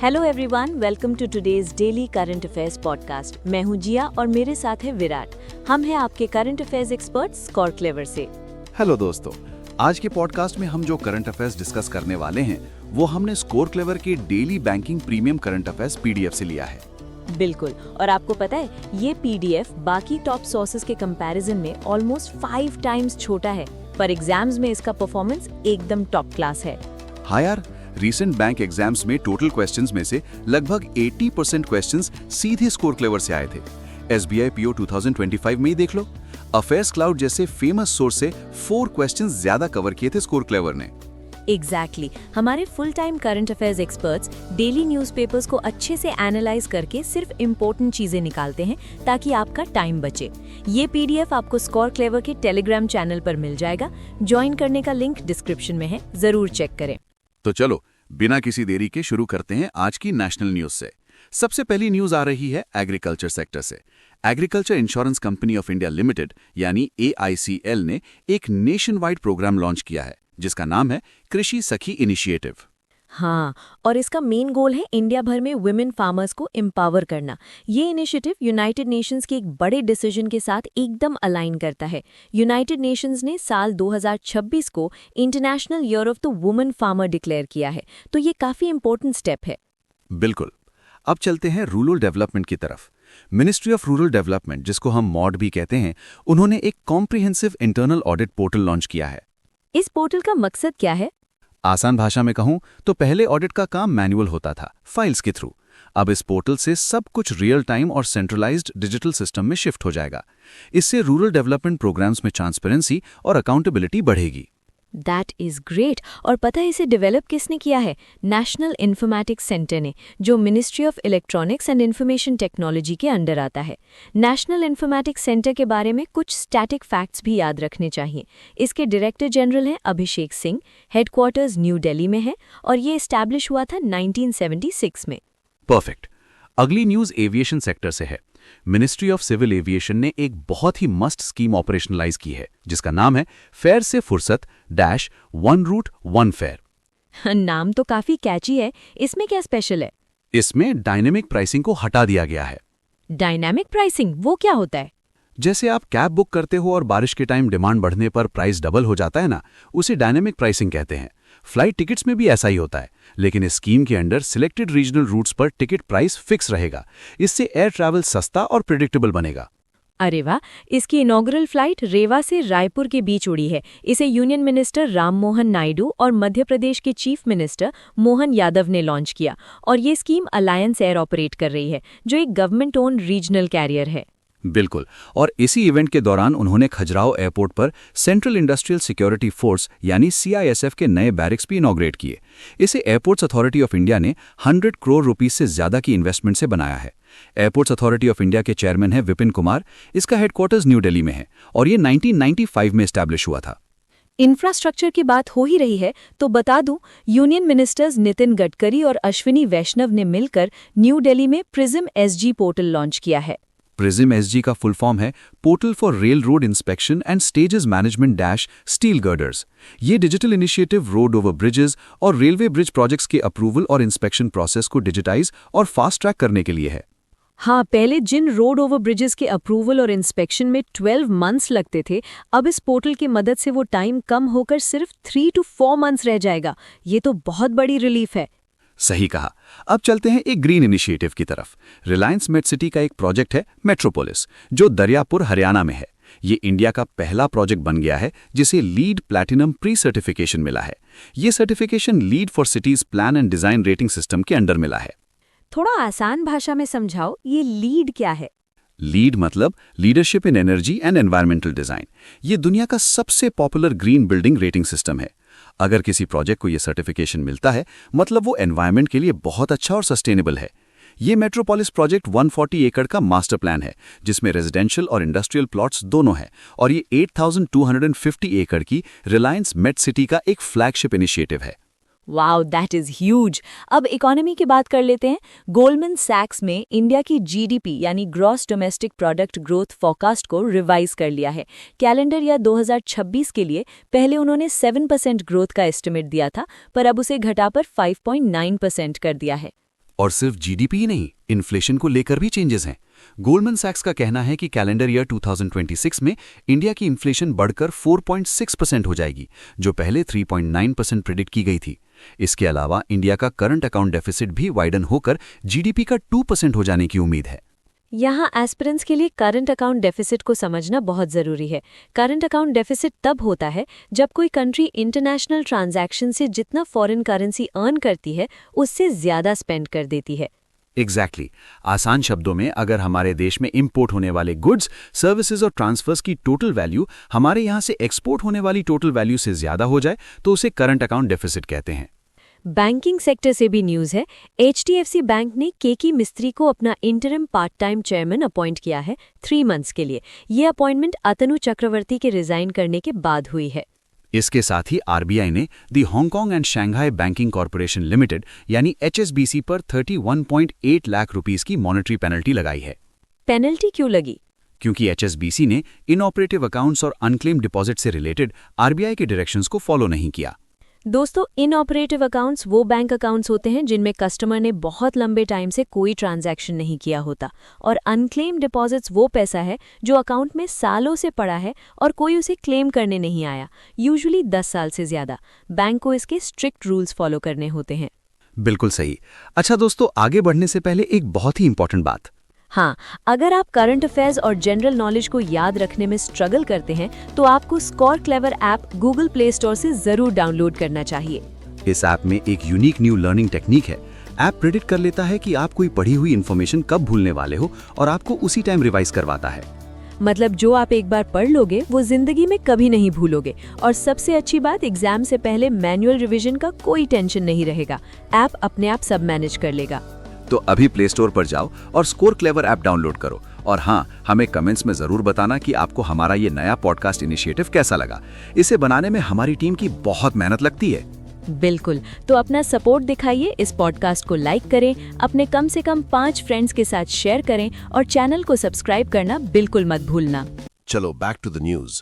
Hello everyone, welcome to today's daily current affairs podcast. मैं हूं जिया और मेरे साथ है विराट। हम हैं आपके current affairs expert score clever से। हेलो दोस्तों, आज के पॉडकास्ट में हम जो करंट अफेयर्स डिस्कस करने वाले हैं वो हमने स्कोर क्लेवर के daily banking premium current affairs PDF से लिया है। बिल्कुल, और आपको पता है ये पीडीएफ बाकी टॉप सोर्सेज के कंपैरिजन में ऑलमोस्ट 5 टाइम्स छोटा है, पर एग्जाम्स में इसका परफॉर्मेंस एकदम टॉप क्लास है। हाँ यार, रीसेंट बैंक एग्जाम्स में टोटल क्वेश्चंस में से लगभग 80% क्वेश्चंस सीधे स्कोर क्लेवर से आए थे। SBI PO 2025 में ही देख लो, अफेयर्स क्लाउड जैसे फेमस सोर्स से 4 क्वेश्चंस ज्यादा कवर किए थे स्कोर क्लेवर ने। एग्जैक्टली, हमारे full time current affairs experts daily newspapers को अच्छे से एनालाइज करके सिर्फ इम्पोर्टेंट चीजें निकालते हैं ताकि आपका टाइम बचे। ये पीडीएफ आपको स्कोर क्लेवर के टेलीग्राम चैनल पर मिल जाएगा। ज्वाइन करने का लिंक डिस्क्रिप्शन में है, जरूर चेक करें। तो चलो बिना किसी देरी के शुरू करते हैं आज की नेशनल न्यूज से। सबसे पहली न्यूज आ रही है एग्रीकल्चर सेक्टर से। Agriculture insurance company of India limited यानी AICL ने एक नेशन वाइड प्रोग्राम लॉन्च किया है जिसका नाम है कृषि सखी इनिशिएटिव। हाँ, और इसका मेन गोल है इंडिया भर में वुमेन फार्मर्स को एम्पावर करना। ये इनिशिएटिव यूनाइटेड नेशंस के एक बड़े डिसीजन के साथ एकदम अलाइन करता है। यूनाइटेड नेशंस ने साल 2026 को international year of the women farmer declare किया है, तो ये काफी इंपॉर्टेंट स्टेप है। बिल्कुल। अब चलते हैं रूरल डेवलपमेंट की तरफ। मिनिस्ट्री ऑफ रूरल डेवलपमेंट, जिसको हम मॉड भी कहते हैं, उन्होंने एक comprehensive internal audit portal launch किया है। इस पोर्टल का मकसद क्या है? आसान भाषा में कहूं तो पहले ऑडिट का काम मैनुअल होता था, फाइल्स के थ्रू। अब इस पोर्टल से सब कुछ रियल टाइम और सेंट्रलाइज्ड डिजिटल सिस्टम में शिफ्ट हो जाएगा। इससे रूरल डेवलपमेंट प्रोग्राम्स में ट्रांसपेरेंसी और अकाउंटेबिलिटी बढ़ेगी। That is great. और पता है इसे डेवलप किसने किया है? नेशनल इन्फॉर्मेटिक्स सेंटर ने, जो ministry of electronics and information technology के अंडर आता है। नेशनल इन्फॉर्मेटिक्स सेंटर के बारे में कुछ स्टैटिक फैक्ट्स भी याद रखने चाहिए। इसके डायरेक्टर जनरल हैं अभिषेक सिंह, हेडक्वार्टर्स न्यू दिल्ली में है और ये एस्टैब्लिश हुआ था 1976 में। परफेक्ट। अगली न्यूज एविएशन सेक्टर से है। मिनिस्ट्री ऑफ सिविल एविएशन ने एक बहुत ही मस्त स्कीम ऑपरेशनलाइज की है जिसका नाम है फेयर से फुर्सत -1 रूट 1 फेयर। नाम तो काफी कैची है, इसमें क्या स्पेशल है? इसमें डायनेमिक प्राइसिंग को हटा दिया गया है। डायनामिक प्राइसिंग वो क्या होता है? जैसे आप कैब बुक करते हो और बारिश के टाइम डिमांड बढ़ने पर प्राइस डबल हो जाता है ना, उसे डायनेमिक प्राइसिंग कहते हैं। फ्लाइट टिकट्स में भी ऐसा ही होता है, लेकिन इस स्कीम के अंडर सिलेक्टेड रीजनल रूट्स पर टिकट प्राइस फिक्स रहेगा। इससे एयर ट्रैवल सस्ता और प्रेडिक्टेबल बनेगा। अरे वाह, इसकी इनॉग्रल फ्लाइट रेवा से रायपुर के बीच उड़ी है। इसे यूनियन मिनिस्टर राम मोहन नायडू और मध्य प्रदेश के चीफ मिनिस्टर मोहन यादव ने लॉन्च किया, और ये स्कीम अलायंस एयर ऑपरेट कर रही है, जो एक गवर्नमेंट ओन रीजनल कैरियर है। बिल्कुल। और इसी इवेंट के दौरान उन्होंने खजुराहो एयरपोर्ट पर सेंट्रल इंडस्ट्रियल सिक्योरिटी फोर्स यानी CISF के नए बैरिक्स भी इनॉग्रेट किए। इसे एयरपोर्ट्स अथॉरिटी ऑफ इंडिया ने 100 करोड़ रुपीस से ज्यादा की इन्वेस्टमेंट से बनाया है। एयरपोर्ट्स अथॉरिटी ऑफ इंडिया के चेयरमैन है विपिन कुमार। इसका हेडक्वार्टर्स न्यू दिल्ली में है और ये 1995 में एस्टैब्लिश हुआ था। इंफ्रास्ट्रक्चर की बात हो ही रही है तो बता दूं, यूनियन मिनिस्टर्स नितिन गडकरी और अश्विनी वैष्णव ने मिलकर न्यू दिल्ली में प्रिज्म SG पोर्टल लॉन्च किया है। प्रिज्म SG का फुल फॉर्म है portal for rail road inspection and stages management -steel girders. ये digital initiative road over bridges और रेलवे ब्रिज प्रोजेक्ट्स के अप्रूवल और इंस्पेक्शन प्रोसेस को डिजिटाइज और फास्ट ट्रैक करने के लिए है। हाँ, पहले जिन रोड ओवर ब्रिजेस के अप्रूवल और इंस्पेक्शन में 12 मंथ्स लगते थे, अब इस पोर्टल की मदद से वो टाइम कम होकर सिर्फ 3 to 4 मंथ्स रह जाएगा। ये तो बहुत बड़ी रिलीफ है। सही कहा। अब चलते हैं एक ग्रीन इनिशिएटिव की तरफ। रिलायंस मेट सिटी का एक प्रोजेक्ट है मेट्रोपोलिस, जो दरियापुर हरियाणा में है। ये इंडिया का पहला प्रोजेक्ट बन गया है जिसे लीड प्लैटिनम प्री सर्टिफिकेशन मिला है। ये certification lead for cities plan and design rating system के अंडर मिला है। थोड़ा आसान भाषा में समझाओ, ये लीड क्या है? लीड मतलब leadership in energy and environmental design. ये दुनिया का सबसे popular green building rating system है। अगर किसी प्रोजेक्ट को यह सर्टिफिकेशन मिलता है, मतलब वो एनवायरनमेंट के लिए बहुत अच्छा और सस्टेनेबल है। ये मेट्रोपोलिस प्रोजेक्ट 140 एकड़ का मास्टर प्लान है जिसमें रेजिडेंशियल और इंडस्ट्रियल प्लॉट्स दोनों हैं, और ये 8250 एकड़ की रिलायंस मेट सिटी का एक फ्लैगशिप इनिशिएटिव है। Wow, that is huge. अब इकोनॉमी की बात कर लेते हैं। गोल्डमैन सैक्स में इंडिया की GDP यानी gross domestic product growth forecast को रिवाइज कर लिया है। कैलेंडर ईयर 2026 के लिए पहले उन्होंने 7% ग्रोथ का एस्टिमेट दिया था, पर अब उसे घटाकर 5.9% कर दिया है। और सिर्फ जीडीपी ही नहीं, इन्फ्लेशन को लेकर भी चेंजेस हैं। गोल्डमैन सैक्स का कहना है कि कैलेंडर ईयर 2026 में इंडिया की इन्फ्लेशन बढ़कर 4.6% हो जाएगी, जो पहले 3.9% प्रेडिक्ट की गई थी। इसके अलावा इंडिया का करंट अकाउंट डेफिसिट भी वाइडन होकर जीडीपी का 2% हो जाने की उम्मीद है। यहाँ एस्पिरेंट्स के लिए करंट अकाउंट डेफिसिट को समझना बहुत ज़रूरी है। करंट अकाउंट डेफिसिट तब होता है जब कोई कंट्री इंटरनेशनल ट्रांजैक्शन से जितना फॉरेन करेंसी अर्न करती है उससे ज़्यादा स्पेंड कर देती है। एग्जैक्टली। आसान शब्दों में, अगर हमारे देश में इंपोर्ट होने वाले गुड्स, सर्विसेज और ट्रांसफर्स की टोटल वैल्यू हमारे यहाँ से एक्सपोर्ट होने वाली टोटल वैल्यू से ज़्यादा हो जाए तो उसे करंट अकाउंट डेफिसिट कहते हैं। बैंकिंग सेक्टर से भी न्यूज़ है। HDFC बैंक ने केकी मिस्त्री को अपना interim part time chairman appoint किया है 3 मंथ्स के लिए। ये अपॉइंटमेंट अतनु चक्रवर्ती के रिजाइन करने के बाद हुई है। इसके साथ ही आरबीआई ने दी Hong Kong and Shanghai banking corporation limited यानी HSBC पर 31.8 लाख रुपीस की मॉनेटरी पेनल्टी लगाई है। पेनल्टी क्यों लगी? क्योंकि HSBC ने इनऑपरेटिव अकाउंट्स और अनक्लेम्ड डिपॉजिट से रिलेटेड आरबीआई के डायरेक्शंस को फॉलो नहीं किया। दोस्तों, इनऑपरेटिव अकाउंट्स वो बैंक अकाउंट्स होते हैं जिनमें कस्टमर ने बहुत लंबे टाइम से कोई ट्रांजैक्शन नहीं किया होता, और अनक्लेम डिपॉजिट्स वो पैसा है जो अकाउंट में सालों से पड़ा है और कोई उसे क्लेम करने नहीं आया, यूजुअली 10 साल से ज़्यादा। बैंक को इसके स्ट्रिक्ट रूल्स फॉलो करने होते हैं। बिल्कुल सही। अच्छा दोस्तों, आगे बढ़ने से पहले एक बहुत ही इंपॉर्टेंट बात। हाँ, अगर आप करंट अफेयर्स और जनरल नॉलेज को याद रखने में स्ट्रगल करते हैं तो आपको score clever app Google play store से जरूर डाउनलोड करना चाहिए। इस ऐप में एक यूनिक न्यू लर्निंग टेक्निक है। ऐप प्रेडिक्ट कर लेता है कि आप कोई पढ़ी हुई इन्फॉर्मेशन कब भूलने वाले हो और आपको उसी टाइम रिवाइज करवाता है। मतलब जो आप एक बार पढ़ लोगे वो जिंदगी में कभी नहीं भूलोगे। और सबसे अच्छी बात, एग्जाम से पहले मैनुअल रिवीजन का कोई टेंशन नहीं रहेगा। ऐप अपने आप सब मैनेज कर लेगा। तो अभी प्ले स्टोर पर जाओ और स्कोर क्लेवर ऐप डाउनलोड करो। और हाँ, हमें कमेंट्स में जरूर बताना कि आपको हमारा ये नया पॉडकास्ट इनिशिएटिव कैसा लगा। इसे बनाने में हमारी टीम की बहुत मेहनत लगती है। बिल्कुल, तो अपना सपोर्ट दिखाइए। इस पॉडकास्ट को लाइक करें, अपने कम से कम 5 फ्रेंड्स के साथ शेयर करें और चैनल को सब्सक्राइब करना बिल्कुल मत भूलना। चलो back to the news.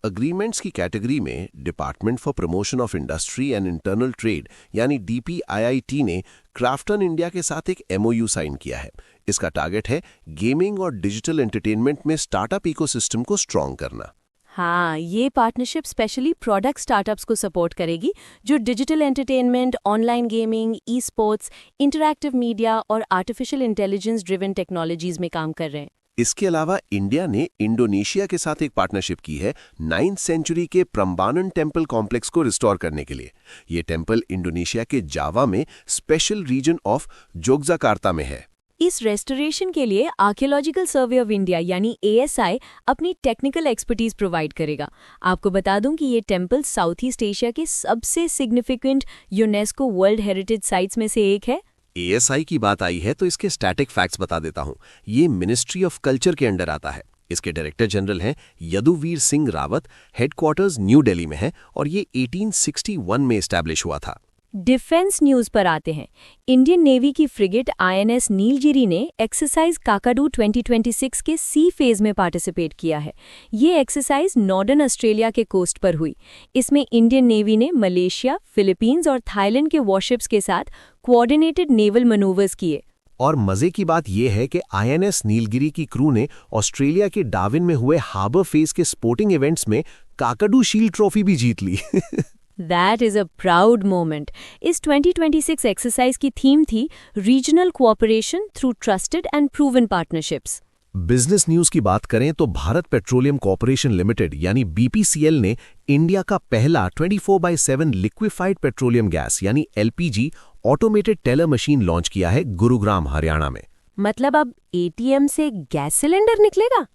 Agreements की कैटेगरी में department for promotion of industry and internal trade यानी DPIIT ने क्राफ्टन इंडिया के साथ एक MOU साइन किया है। इसका टारगेट है गेमिंग और डिजिटल एंटरटेनमेंट में स्टार्टअप इकोसिस्टम को स्ट्रॉन्ग करना। हाँ, ये पार्टनरशिप स्पेशली प्रोडक्ट स्टार्टअप्स को सपोर्ट करेगी जो digital entertainment, online gaming, e sports, interactive media और आर्टिफिशियल इंटेलिजेंस ड्रिवन टेक्नोलॉजीज में काम कर रहे हैं। इसके अलावा इंडिया ने इंडोनेशिया के साथ एक पार्टनरशिप की है 9th सेंचुरी के प्रम्बानन टेम्पल कॉम्प्लेक्स को रिस्टोर करने के लिए। ये टेम्पल इंडोनेशिया के जावा में स्पेशल रीजन ऑफ जोग्जाकार्ता में है। इस रेस्टोरेशन के लिए आर्कियोलॉजिकल सर्वे ऑफ इंडिया यानी ASI अपनी टेक्निकल एक्सपर्टीज प्रोवाइड करेगा। आपको बता दूं कि ये टेम्पल साउथ ईस्ट एशिया के सबसे significant UNESCO world heritage sites में से एक है। ASI की बात आई है तो इसके स्टैटिक फैक्ट्स बता देता हूँ। ये मिनिस्ट्री ऑफ कल्चर के अंडर आता है। इसके डायरेक्टर जनरल हैं यदुवीर सिंह रावत। हेडक्वार्टर्स न्यू दिल्ली में है और ये 1861 में एस्टैब्लिश हुआ था। डिफेंस न्यूज पर आते हैं। इंडियन नेवी की फ्रिगेट INS नीलगिरी ने एक्सरसाइज काकाडू 2026 के सी फेज में पार्टिसिपेट किया है। ये एक्सरसाइज नॉर्दर्न ऑस्ट्रेलिया के कोस्ट पर हुई। इसमें इंडियन नेवी ने मलेशिया, फिलीपींस और थाईलैंड के वॉरशिप्स के साथ कोऑर्डिनेटेड नेवल मैनूवर्स किए। और मजे की बात यह है कि INS नीलगिरी की क्रू ने ऑस्ट्रेलिया के डार्विन में हुए हार्बर फेज के स्पोर्टिंग इवेंट्स में काकाडू शील्ड ट्रॉफी भी जीत ली। That is a proud moment. इस 2026 एक्सरसाइज की थीम थी regional cooperation through trusted and proven partnerships. Business news की बात करें तो भारत पेट्रोलियम कॉर्पोरेशन लिमिटेड यानी BPCL ने इंडिया का पहला 24/7 लिक्विफाइड पेट्रोलियम गैस यानी LPG automated teller machine launch किया है गुरुग्राम, हरियाणा में। मतलब अब ATM से गैस सिलेंडर निकलेगा?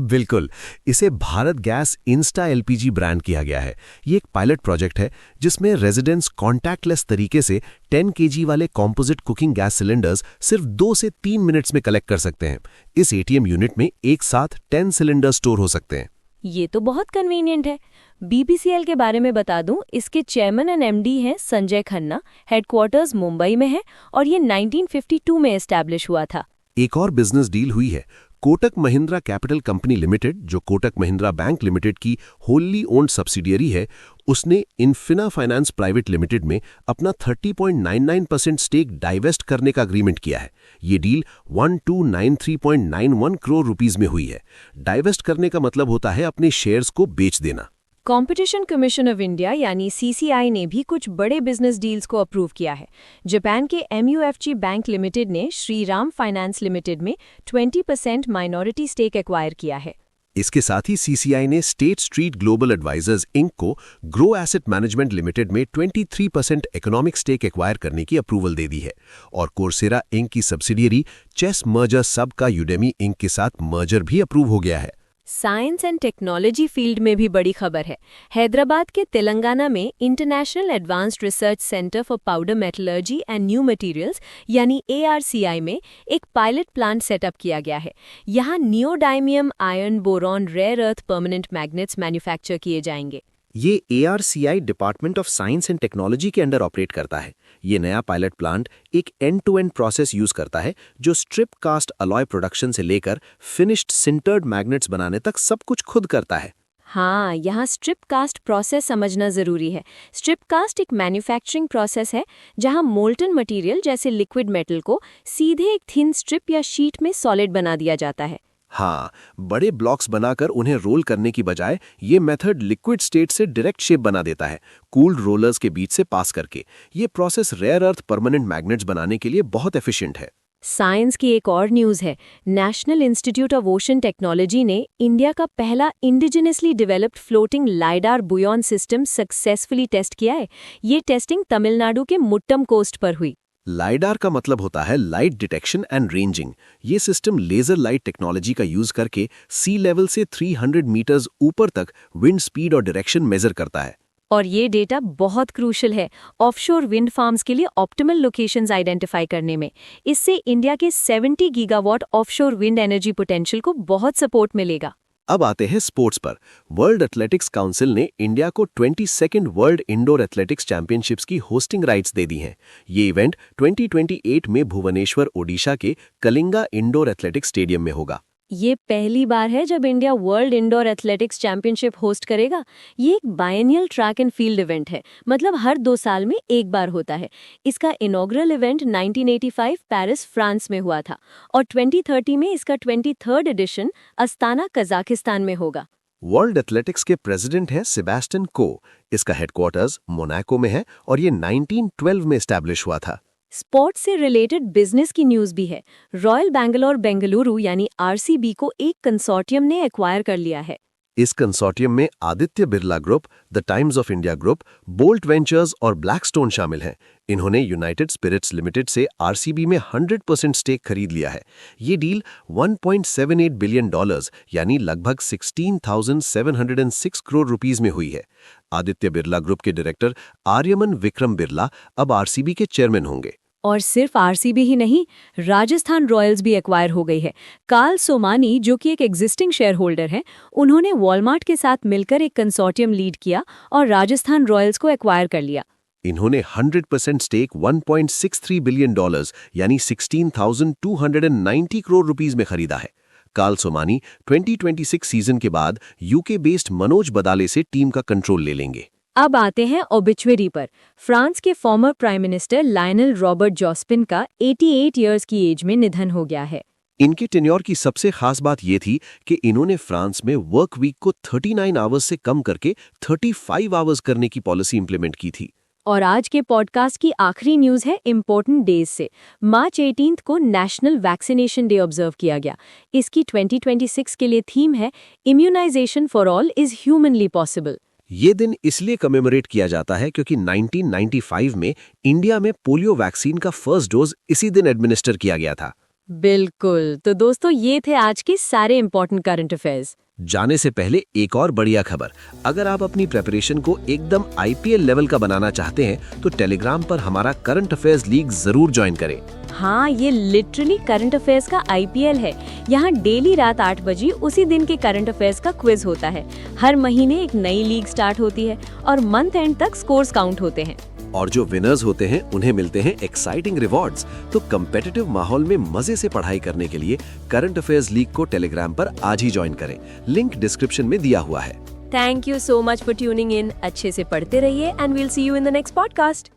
बिल्कुल, इसे Bharat gas Insta LPG brand किया गया है। ये एक पायलट प्रोजेक्ट है जिसमें रेजिडेंट्स कॉन्टैक्टलेस तरीके से 10 kg वाले कॉम्पोजिट कुकिंग गैस सिलेंडर्स सिर्फ 2 से 3 मिनट्स में कलेक्ट कर सकते हैं। इस ATM यूनिट में एक साथ 10 सिलेंडर स्टोर हो सकते हैं। ये तो बहुत कन्वीनियंट है। BPCL के बारे में बता दूं, इसके चेयरमैन एंड MD हैं संजय खन्ना। हेडक्वार्टर्स मुंबई में है और ये 1952 में एस्टैब्लिश हुआ था। एक और बिजनेस डील हुई है। Kotak Mahindra capital company limited, जो कोटक महिंद्रा बैंक लिमिटेड की होल्ली ओन्ड सब्सिडियरी है, उसने इन्फिना फाइनेंस प्राइवेट लिमिटेड में अपना 30.99% स्टेक डाइवेस्ट करने का अग्रीमेंट किया है। ये डील 1293.91 करोड़ रुपीस में हुई है। डाइवेस्ट करने का मतलब होता है अपने शेयर्स को बेच देना। कॉम्पिटिशन कमीशन ऑफ इंडिया यानी CCI ने भी कुछ बड़े बिजनेस डील्स को अप्रूव किया है। जापान के MUFG बैंक लिमिटेड ने श्रीराम फाइनेंस लिमिटेड में 20% माइनॉरिटी स्टेक एक्वायर किया है। इसके साथ ही CCI ने State Street Global Advisors Inc को ग्रो एसेट मैनेजमेंट लिमिटेड में 23% इकोनॉमिक स्टेक एक्वायर करने की अप्रूवल दे दी है। और कोर्सेरा इंक की सब्सिडियरी चेस मर्जर सब का यूडेमी इंक के साथ मर्जर भी अप्रूव हो गया है। साइंस एंड टेक्नोलॉजी फील्ड में भी बड़ी खबर है। हैदराबाद के तेलंगाना में international advanced research centre for powder metallurgy and new materials यानी ARCI में एक पायलट प्लांट सेटअप किया गया है। यहाँ neodymium iron boron rare earth permanent magnets manufacture किए जाएंगे। ये ARCI department of science and technology के अंडर ऑपरेट करता है। ये नया पायलट प्लांट एक एंड-टू-एंड प्रोसेस यूज करता है जो स्ट्रिप कास्ट अलॉय प्रोडक्शन से लेकर फिनिश्ड सिंटर्ड मैग्नेट्स बनाने तक सब कुछ खुद करता है। हाँ, यहाँ स्ट्रिप कास्ट प्रोसेस समझना जरूरी है। स्ट्रिप कास्ट एक मैन्युफैक्चरिंग प्रोसेस है जहाँ मोल्टन मटेरियल जैसे लिक्विड मेटल को सीधे एक थिन स्ट्रिप या शीट में सॉलिड बना दिया जाता है। हाँ, बड़े ब्लॉक्स बनाकर उन्हें रोल करने की बजाय ये मेथड लिक्विड स्टेट से डायरेक्ट शेप बना देता है, कूल्ड रोलर्स के बीच से पास करके। ये process rare earth permanent magnets बनाने के लिए बहुत एफिशिएंट है। साइंस की एक और न्यूज़ है। National institute of ocean technology ने इंडिया का पहला indigenously developed floating lidar buoy system successfully test किया है। ये टेस्टिंग तमिलनाडु के मुट्टम कोस्ट पर हुई। लाइडार का मतलब होता है लाइट डिटेक्शन एंड रेंजिंग। ये सिस्टम लेजर लाइट टेक्नोलॉजी का यूज करके सी लेवल से 300 मीटर्स ऊपर तक विंड स्पीड और डायरेक्शन मेजर करता है। और ये डेटा बहुत क्रूशल है ऑफशोर विंड फार्म्स के लिए ऑप्टिमल लोकेशंस आइडेंटिफाई करने में। इससे इंडिया के 70 gigawatt offshore wind energy potential को बहुत सपोर्ट मिलेगा। अब आते हैं स्पोर्ट्स पर। वर्ल्ड एथलेटिक्स काउंसिल ने इंडिया को 22nd world indoor athletics championships की होस्टिंग राइट्स दे दी हैं। ये इवेंट 2028 में भुवनेश्वर, ओडिशा के कलिंगा इंडोर एथलेटिक्स स्टेडियम में होगा। ये पहली बार है जब India world indoor athletics championship host करेगा। ये एक biennial track and field event है, मतलब हर 2 साल में एक बार होता है। इसका इनॉग्रल इवेंट 1985 पेरिस, फ्रांस में हुआ था और 2030 में इसका 23rd एडिशन अस्ताना, कजाकिस्तान में होगा। वर्ल्ड एथलेटिक्स के प्रेसिडेंट हैं सेबेस्टियन को। इसका हेडक्वार्टर्स मोनाको में है और ये 1912 में एस्टैब्लिश हुआ था। स्पोर्ट्स से रिलेटेड बिजनेस की न्यूज़ भी है। रॉयल बैंगलोर बेंगलुरु यानी RCB को एक कंसोर्टियम ने एक्वायर कर लिया है। इस कंसोर्टियम में Aditya Birla group, the times of India group, bolt ventures और ब्लैकस्टोन शामिल हैं। इन्होंने यूनाइटेड स्पिरिट्स लिमिटेड से RCB में 100% स्टेक खरीद लिया है। ये डील $1.78 बिलियन यानी लगभग 16,706 करोड़ रुपीस में हुई है। आदित्य बिरला ग्रुप के डायरेक्टर आर्यमन विक्रम बिरला अब RCB के चेयरमैन होंगे। और सिर्फ RCB ही नहीं, राजस्थान रॉयल्स भी एक्वायर हो गई है। कार्ल सोमानी, जो कि एक एग्जिस्टिंग शेयर होल्डर हैं, उन्होंने वॉलमार्ट के साथ मिलकर एक कंसोर्टियम लीड किया और राजस्थान रॉयल्स को एक्वायर कर लिया। इन्होंने 100% स्टेक $1.63 बिलियन यानी 16,290 करोड़ रुपीस में खरीदा है। कार्ल सोमानी 2026 सीजन के बाद UK बेस्ड मनोज बदाले से टीम का कंट्रोल ले लेंगे। अब आते हैं ओबिचुअरी पर। फ्रांस के former prime minister Lionel Robert Jospin का 88 इयर्स की एज में निधन हो गया है। इनके टेन्योर की सबसे खास बात ये थी कि इन्होंने फ्रांस में वर्क वीक को 39 आवर्स से कम करके 35 आवर्स करने की पॉलिसी इंप्लीमेंट की थी। और आज के पॉडकास्ट की आखिरी न्यूज़ है इम्पोर्टेंट डेज से। मार्च 18 को नेशनल वैक्सीनेशन डे ऑब्जर्व किया गया। इसकी 2026 के लिए थीम है immunisation for all is humanly possible. ये दिन इसलिए कमेमोरेट किया जाता है क्योंकि 1995 में इंडिया में पोलियो वैक्सीन का फर्स्ट डोज इसी दिन एडमिनिस्टर किया गया था। बिल्कुल। तो दोस्तों, ये थे आज के सारे इंपॉर्टेंट करंट अफेयर्स। जाने से पहले एक और बढ़िया खबर। अगर आप अपनी प्रेपरेशन को एकदम IPL लेवल का बनाना चाहते हैं तो टेलीग्राम पर हमारा करंट अफेयर्स लीग जरूर ज्वाइन करें। हाँ, ये लिटरली करंट अफेयर्स का IPL है। यहाँ डेली रात 8 बजे उसी दिन के करंट अफेयर्स का क्विज होता है। हर महीने एक नई लीग स्टार्ट होती है और मंथ एंड तक स्कोर्स काउंट होते हैं। और जो विनर्स होते हैं उन्हें मिलते हैं एक्साइटिंग रिवॉर्ड्स। तो कम्पिटिटिव माहौल में मजे से पढ़ाई करने के लिए करंट अफेयर्स लीग को टेलीग्राम पर आज ही ज्वाइन करें। लिंक डिस्क्रिप्शन में दिया हुआ है। Thank you so much for tuning in. अच्छे से पढ़ते रहिए and we'll see you in the next podcast.